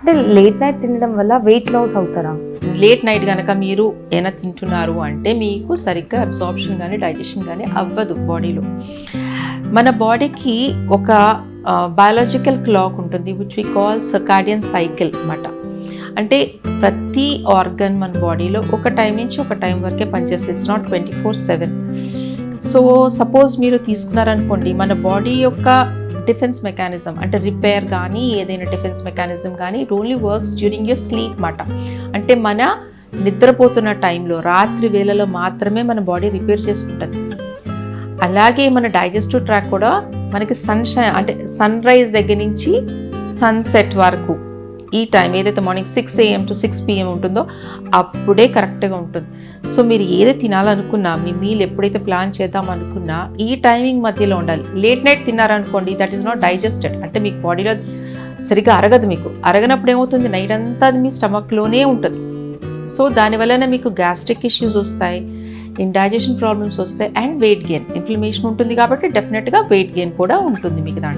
అంటే late night తినడం వల్ల వెయిట్ లాస్ అవుతారా? లేట్ నైట్ కనుక మీరు ఏమైనా తింటున్నారు అంటే మీకు సరిగ్గా అబ్జార్ప్షన్ కానీ డైజెషన్ కానీ అవ్వదు బాడీలో. మన బాడీకి ఒక బయాలజికల్ క్లాక్ ఉంటుంది which we call circadian cycle అన్నమాట. అంటే ప్రతి ఆర్గన్ మన బాడీలో ఒక టైం నుంచి ఒక టైం వరకే పనిచేస్తుంది. It's not 24/7. సో సపోజ్ మీరు తీసుకున్నారనుకోండి, మన బాడీ యొక్క డిఫెన్స్ మెకానిజం అంటే రిపేర్ కానీ ఏదైనా డిఫెన్స్ మెకానిజం కానీ it only works during your sleep మాట. అంటే మన నిద్రపోతున్న టైంలో రాత్రి వేళలో మాత్రమే మన బాడీ రిపేర్ చేసుకుంటుంది. అలాగే మన డైజెస్టివ్ ట్రాక్ కూడా మనకి అంటే సన్ రైజ్ దగ్గర నుంచి సన్సెట్ వరకు ఈ టైం ఏదైతే మార్నింగ్ 6 AM to 6 PM ఉంటుందో అప్పుడే కరెక్ట్గా ఉంటుంది. సో మీరు ఏది తినాలనుకున్నా, మీ మీల్ ఎప్పుడైతే ప్లాన్ చేద్దాం అనుకున్నా ఈ టైమింగ్ మధ్యలో ఉండాలి. లేట్ నైట్ తిన్నారనుకోండి, దట్ ఈస్ నాట్ డైజెస్టెడ్, అంటే మీకు బాడీలో సరిగ్గా అరగదు. మీకు అరగనప్పుడు ఏమవుతుంది, నైట్ అంతా అది మీ స్టమక్లోనే ఉంటుంది. సో దానివల్లనే మీకు గ్యాస్ట్రిక్ ఇష్యూస్ వస్తాయి, ఇండైజెషన్ ప్రాబ్లమ్స్ వస్తాయి, అండ్ వెయిట్ గెయిన్, ఇన్ఫ్లమేషన్ ఉంటుంది. కాబట్టి డెఫినెట్గా వెయిట్ గెయిన్ కూడా ఉంటుంది మీకు దాంట్లో.